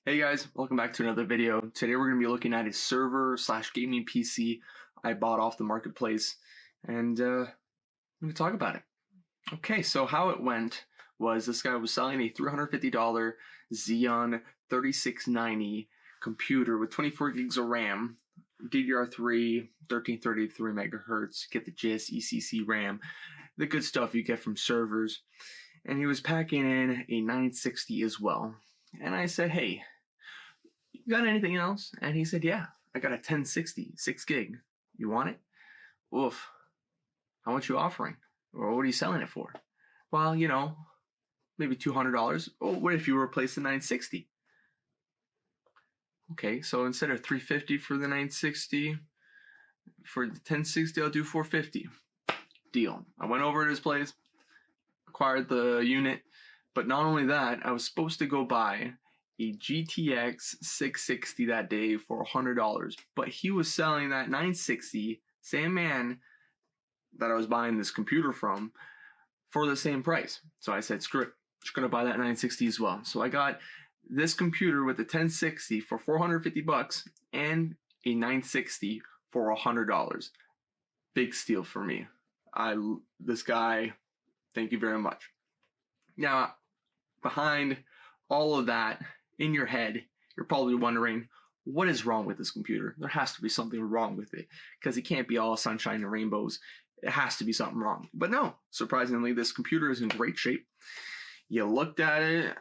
Hey guys, welcome back to another video. Today we're going to be looking at a server slash gaming PC I bought off the marketplace, and I'm going to talk about it. Okay, so how it went was this guy was selling a $350 Xeon 3690 computer with 24 gigs of RAM, DDR3, 1333 megahertz, get the gist, ECC RAM, the good stuff you get from servers, and he was packing in a 960 as well. And I said, hey, you got anything else? And he said, yeah, I got a 1060, 6 gig. You want it? Oof. How much you offering? Or what are you selling it for? Well, you know, maybe $200. Oh, what if you replace the 960? Okay, so instead of $350 for the 960, for the 1060, I'll do $450. Deal. I went over to his place, acquired the unit, but not only that, I was supposed to go buy a GTX 660 that day for $100, but he was selling that 960, same man that I was buying this computer from, for the same price. So I said, screw it, I'm just gonna buy that 960 as well. So I got this computer with the 1060 for $450 and a 960 for $100. Big steal for me. This guy, thank you very much. Now, behind all of that, in your head, you're probably wondering, what is wrong with this computer? There has to be something wrong with it, because it can't be all sunshine and rainbows. It has to be something wrong. But no, surprisingly, this computer is in great shape. You looked at it,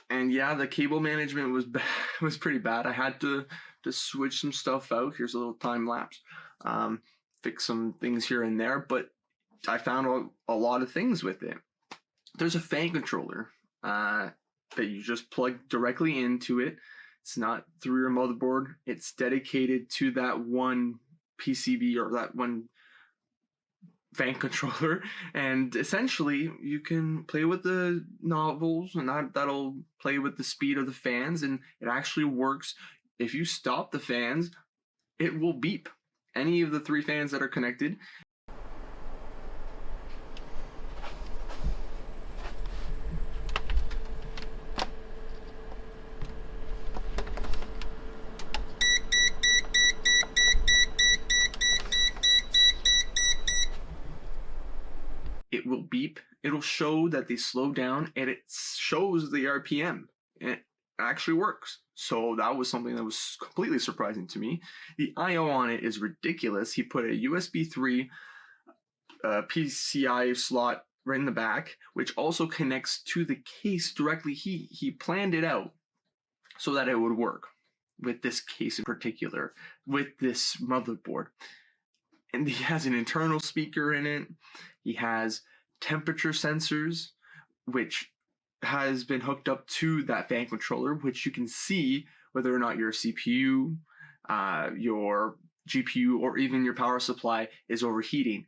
and yeah, the cable management was pretty bad. I had to switch some stuff out. Here's a little time lapse. Fix some things here and there, but I found a lot of things with it. There's a fan controller that you just plug directly into it. It's not through your motherboard. It's dedicated to that one PCB or that one fan controller, and essentially you can play with the novels, and that'll play with the speed of the fans, and it actually works. If you stop the fans, it will beep. Any of the 3 fans that are connected. It will beep. It'll show that they slow down, and it shows the RPM. And it actually works. So that was something that was completely surprising to me. The I/O on it is ridiculous. He put a USB 3 PCI slot right in the back, which also connects to the case directly. He planned it out so that it would work with this case in particular, with this motherboard. And he has an internal speaker in it. He has temperature sensors, which has been hooked up to that fan controller, which you can see whether or not your CPU, your GPU, or even your power supply is overheating.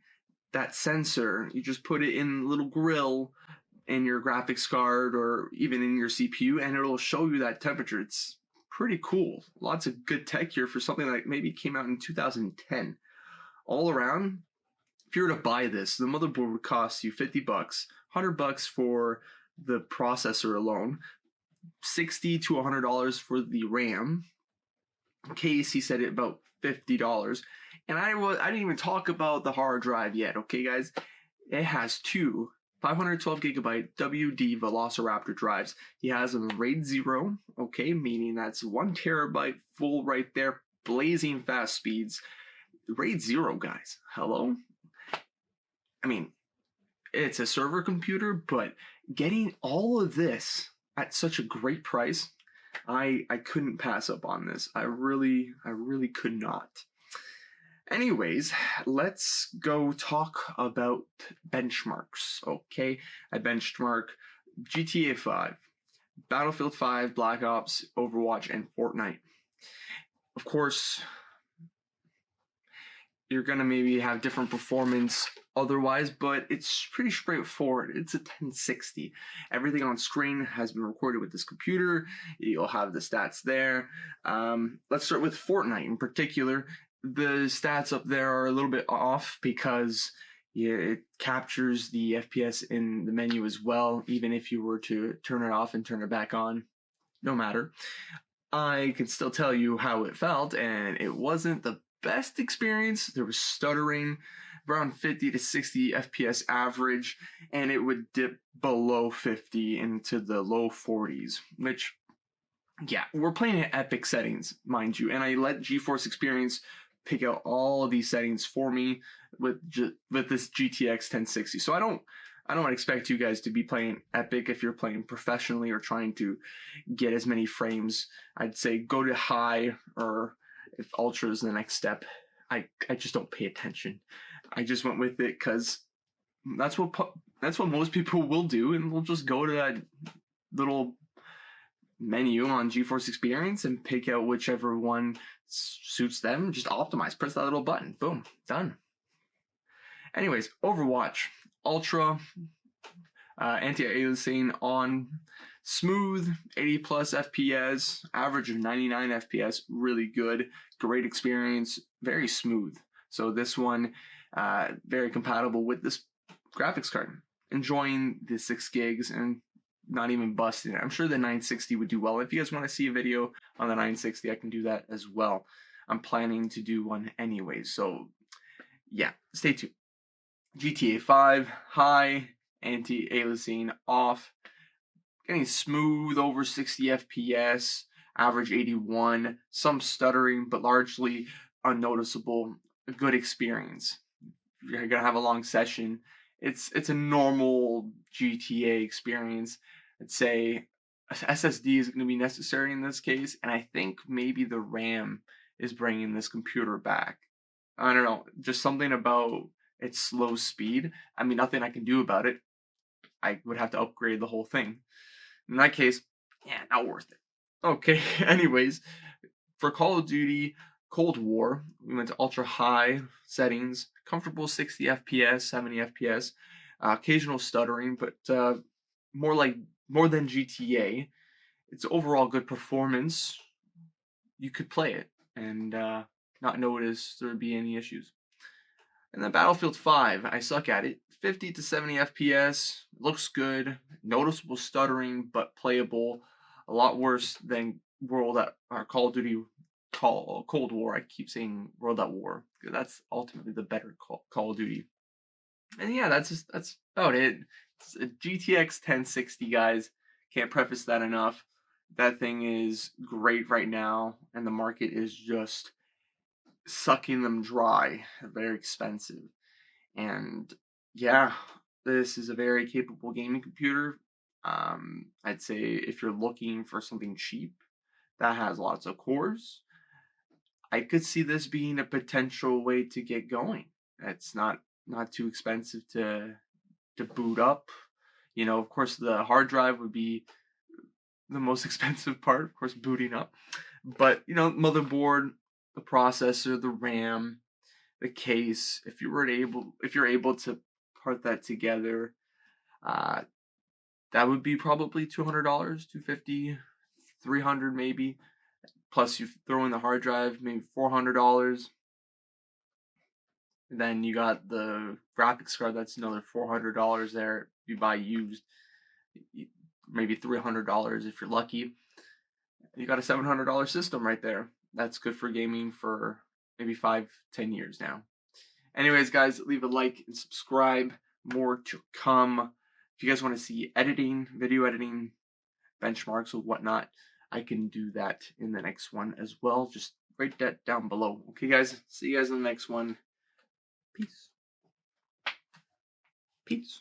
That sensor, you just put it in a little grill in your graphics card or even in your CPU, and it'll show you that temperature. It's pretty cool. Lots of good tech here for something that maybe came out in 2010. All around, if you were to buy this, the motherboard would cost you $50, $100 for the processor alone, $60 to $100 for the RAM. Case, he said it about $50. And I didn't even talk about the hard drive yet, okay guys? It has 2 512 gigabyte WD Velociraptor drives. He has a RAID 0, okay, meaning that's 1 terabyte full right there, blazing fast speeds. RAID 0, guys. Hello? I mean, it's a server computer, but getting all of this at such a great price, I couldn't pass up on this. I really could not. Anyways, let's go talk about benchmarks, okay? I benchmark GTA 5, Battlefield 5, Black Ops, Overwatch, and Fortnite. Of course, you're gonna maybe have different performance otherwise, but it's pretty straightforward. It's a 1060. Everything on screen has been recorded with this computer. You'll have the stats there. Let's start with Fortnite in particular. The stats up there are a little bit off because it captures the FPS in the menu as well, even if you were to turn it off and turn it back on. No matter. I can still tell you how it felt, and it wasn't the best experience. There was stuttering, around 50 to 60 FPS average, and it would dip below 50 into the low 40s, which, yeah, we're playing at epic settings, mind you, and I let GeForce Experience pick out all of these settings for me with this GTX 1060. So I don't expect you guys to be playing epic if you're playing professionally or trying to get as many frames. I'd say go to high, or if ultra is the next step. I just don't pay attention. I just went with it because that's what most people will do, and we'll just go to that little menu on GeForce Experience and pick out whichever one suits them. Just optimize, press that little button, boom, done. Anyways, Overwatch Ultra, anti-aliasing on, smooth, 80 plus FPS, average of 99 FPS, really good, great experience, very smooth. So this one, very compatible with this graphics card. Enjoying the 6 gigs and not even busting it. I'm sure the 960 would do well. If you guys want to see a video on the 960, I can do that as well. I'm planning to do one anyway, so yeah, stay tuned. GTA 5, high, anti-aliasing off, getting smooth over 60 FPS, average 81, some stuttering, but largely unnoticeable. A good experience. You're gonna have a long session. It's a normal GTA experience. I'd say SSD is going to be necessary in this case, and I think maybe the RAM is bringing this computer back. I don't know, just something about its slow speed. I mean, nothing I can do about it. I would have to upgrade the whole thing. In that case, yeah, not worth it. Okay, anyways, for Call of Duty Cold War, we went to ultra high settings, comfortable 60 FPS, 70 FPS, occasional stuttering, but more than GTA. It's overall good performance. You could play it and not notice there would be any issues. And then Battlefield 5, I suck at it. 50 to 70 FPS, looks good, noticeable stuttering, but playable. A lot worse than Call of Duty Cold War. I keep saying World at War, because that's ultimately the better Call of Duty. And yeah, that's about it. It's a GTX 1060, guys. Can't preface that enough. That thing is great right now, and the market is just sucking them dry. Very expensive. And yeah, this is a very capable gaming computer. I'd say if you're looking for something cheap that has lots of cores, I could see this being a potential way to get going. It's not too expensive to boot up. You know, of course, the hard drive would be the most expensive part, of course, booting up. But you know, motherboard, the processor, the RAM, the case. If you're able to part that together, that would be probably $200, $250, $300 maybe. Plus, you throw in the hard drive, maybe $400. Then you got the graphics card. That's another $400 there. You buy used, maybe $300 if you're lucky. You got a $700 system right there. That's good for gaming for maybe 5-10 years now. Anyways, guys, leave a like and subscribe. More to come. If you guys want to see editing, video editing, benchmarks or whatnot, I can do that in the next one as well. Just write that down below. Okay, guys? See you guys in the next one. Peace. Peace.